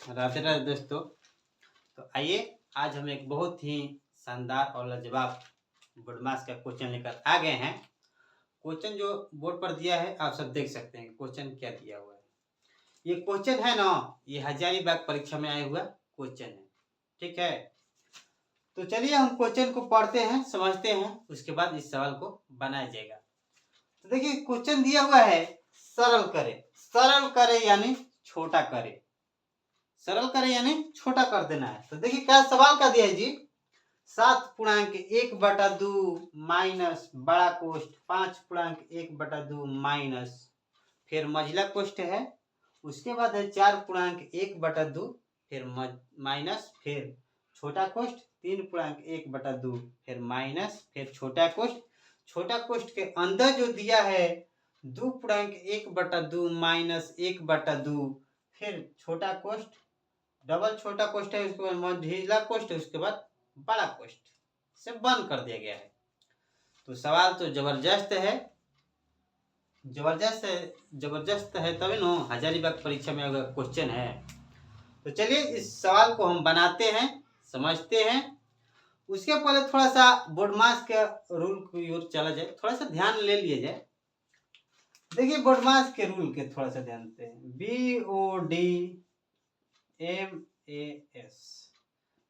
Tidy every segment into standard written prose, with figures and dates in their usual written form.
राधे राधे दोस्तों। तो आइए आज हम एक बहुत ही शानदार और लाजवाब बोडमास का क्वेश्चन लेकर आ गए हैं। क्वेश्चन जो बोर्ड पर दिया है आप सब देख सकते हैं क्वेश्चन क्या दिया हुआ है। ये क्वेश्चन है ना, ये हजारीबाग परीक्षा में आया हुआ क्वेश्चन है। ठीक है, तो चलिए हम क्वेश्चन को पढ़ते हैं, समझते हैं, उसके बाद इस सवाल को बनाया जाएगा। तो देखिए क्वेश्चन दिया हुआ है, सरल करे। सरल करे यानी छोटा करे, सरल करें यानी छोटा कर देना है। तो देखिए क्या सवाल का दिया है जी, 7.1/2 माइनस बड़ा कोष्ठ 5.1/2 माइनस, फिर मझला कोष्ठ है, उसके बाद है 4.1/2, फिर माइनस, फिर छोटा कोष्ठ 3.1/2, फिर माइनस, फिर छोटा कोष्ठ। छोटा कोष्ठ के अंदर जो दिया है 2.1/2 माइनस 1/2, फिर छोटा कोष्ठ, डबल छोटा कोष्ठ है, उसके बाद मझिला कोष्ठ है, उसके बाद बड़ा कोष्ठ से बंद कर दिया गया है। तो सवाल तो जबरदस्त है, जबरदस्त है तभी ना हजारीबाग परीक्षा में अगर क्वेश्चन है। तो चलिए इस सवाल को हम बनाते हैं, समझते हैं। उसके पहले थोड़ा सा बोडमास के रूल की ओर चला जाए, थोड़ा सा ध्यान ले लिया जाए। देखिए बोडमास के रूल के थोड़ा सा ध्यान देते हैं। BODMAS,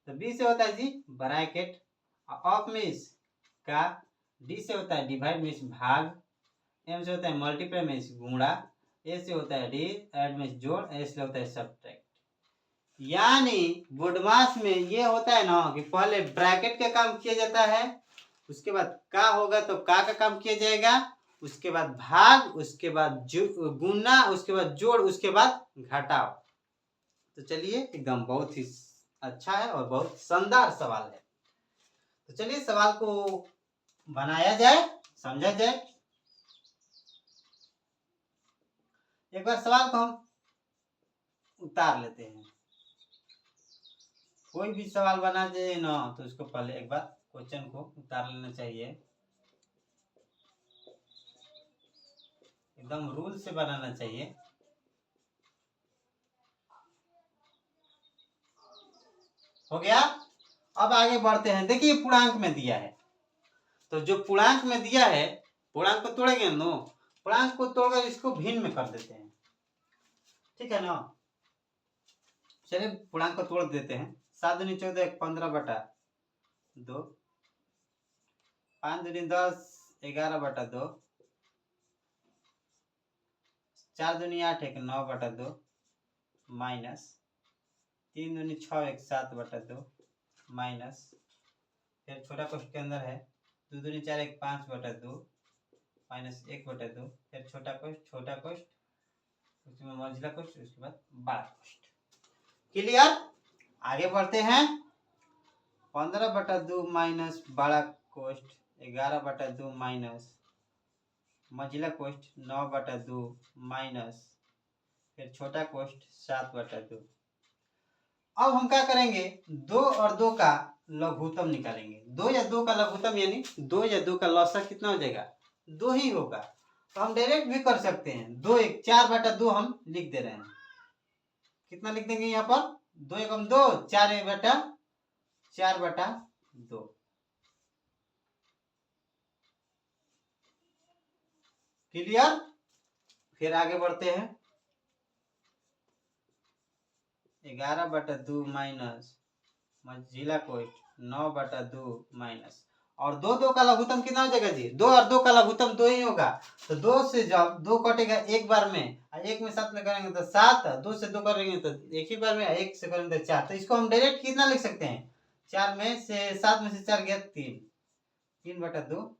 तो बी से होता है जी ब्रैकेट, ऑफ मीन्स का, डी से होता है डिवाइड मीन्स भाग, एम से होता है मल्टीप्लाई मीन्स गुणा, ए से होता है डी ऐड मीन्स जोड़, एस से होता है सब्ट्रैक्ट। यानी बोडमास में ये होता है ना कि पहले ब्रैकेट का काम किया जाता है, उसके बाद का होगा तो का काम किया जाएगा, उसके बाद भाग, उसके बाद गुना, उसके बाद जोड़, उसके बाद घटाओ। तो चलिए एकदम बहुत ही अच्छा है और बहुत शानदार सवाल है। तो चलिए सवाल को बनाया जाए, समझा जाए। एक बार सवाल को हम उतार लेते हैं। कोई भी सवाल बना जाए ना तो उसको पहले एक बार क्वेश्चन को उतार लेना चाहिए, एकदम रूल से बनाना चाहिए। हो गया, अब आगे बढ़ते हैं। देखिए पूर्णांक में दिया है, तो जो पूर्णांक में दिया है, पूर्णांक को तोड़ेंगे नो, पूर्णांक को तोड़कर इसको भिन्न में कर देते हैं। ठीक है ना, चलिए पूर्णांक को तोड़ देते हैं। 7 दूनी 14 15/2, 5 दूनी 10 11/2, 4 दूनी 8 9/2, माइनस 3 दूनी 6 7/2, माइनस, फिर छोटा कोष्ठ के अंदर है 2 दूनी 4 5/2, माइनस 1/2, फिर छोटा कोष्ठ, उसमें मझला कोष्ठ, उसके बाद बड़ा कोष्ठ। क्लियर, आगे बढ़ते हैं। 15/2 माइनस बड़ा कोष्ठ 11/2, माइनस मझला कोष्ठ 9/2, माइनस फिर छोटा कोष्ठ 7/2। अब हम क्या करेंगे, 2 और 2 का लघुत्तम निकालेंगे। 2 या 2 का लघुत्तम यानी 2 या 2 का लसागु कितना हो जाएगा, 2 ही होगा। तो हम डायरेक्ट भी कर सकते हैं, 2 1 4/2 हम लिख दे रहे हैं। कितना लिख देंगे यहाँ पर, 2 एकम 2, 4/2। क्लियर, फिर आगे बढ़ते हैं। 11/2 माइनस मझिला कोष्ठ 9/2, माइनस, और 2 2 का लघुत्तम कितना हो जाएगा जी, 2 और 2 का लघुत्तम 2 ही होगा। तो 2 से जब 2 कटेगा एक बार में, एक में 7 में करेंगे तो 7, 2 से 2 करेंगे तो एक ही बार में, 1 से करेंगे तो 4। तो इसको हम डायरेक्ट कितना लिख सकते हैं, 4 में से 7 में से 4 गया 3/2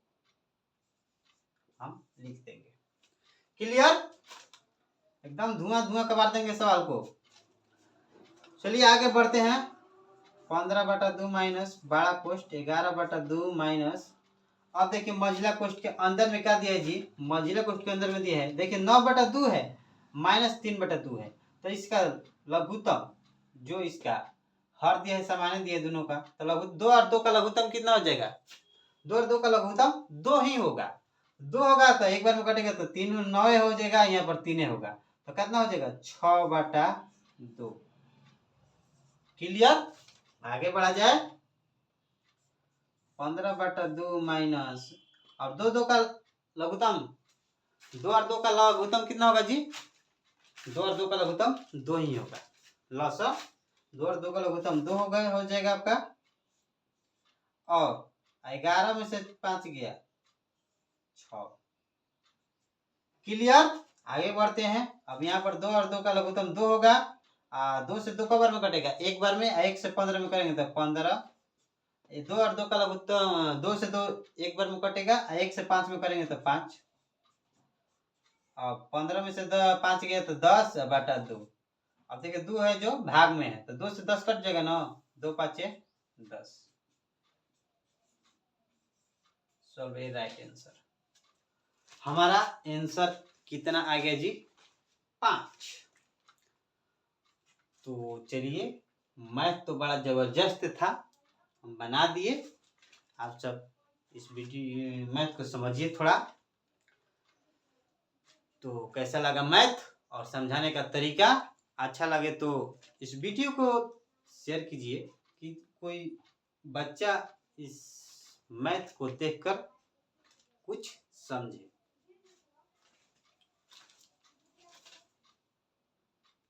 हम लिख देंगे। क्लियर, एकदम धुआं कबार देंगे सवाल को। चलिए आगे बढ़ते हैं। 15/2 माइनस बड़ा कोष्ठ 11/2, माइनस, अब देखिए मझिला कोष्ठ के अंदर में क्या दिया है जी, मझिला कोष्ठ के अंदर में दिया है, देखिए 9/2 है, माइनस 3/2 है। तो इसका लघुत्तम जो इसका हर दिया है, सामान्य दिया है दोनों का, तो 2 और 2 का लघुत्तम कितना हो जाएगा, 2 और 2 का लघुत्तम 2 ही होगा। 2 होगा तो एक बार में कटेगा तो 3 9 हो जाएगा, यहाँ पर 3 होगा, तो कितना हो जाएगा 6/2। क्लियर, आगे बढ़ा जाए। 15/2 माइनस, अब 2 का लघुत्तम, 2 और 2 का लघुत्तम कितना होगा जी? 2 और 2 का लघुत्तम 2 ही होगा। लॉस 2 और 2 का लघुत्तम 2 हो जाएगा आपका। और 11 में से 5 गया 6। क्लियर, आगे बढ़ते हैं। अब यहाँ पर 2 और 2 का लघुत्तम 2 होगा। 2 से 2 बार में कटेगा, एक बार में। 1 से 15 में करेंगे तो 15। 2 और 2 का लघुत्तम 2 से 2 एक बार में कटेगा, 1 से 5 में करेंगे तो 5। अब 15 में से 5 गया तो 10/2। अब देखिए 2 है जो भाग में है, तो 2 से 10 कट जाएगा ना, 2×5 = 10। सॉल्व ए राइट आंसर। हमारा आंसर कितना आ गया जी? 5। तो चलिए, मैथ तो बड़ा जबरदस्त था, हम बना दिए। आप सब इस वीडियो मैथ को समझिए थोड़ा। तो कैसा लगा मैथ और समझाने का तरीका? अच्छा लगे तो इस वीडियो को शेयर कीजिए कि कोई बच्चा इस मैथ को देखकर कुछ समझे।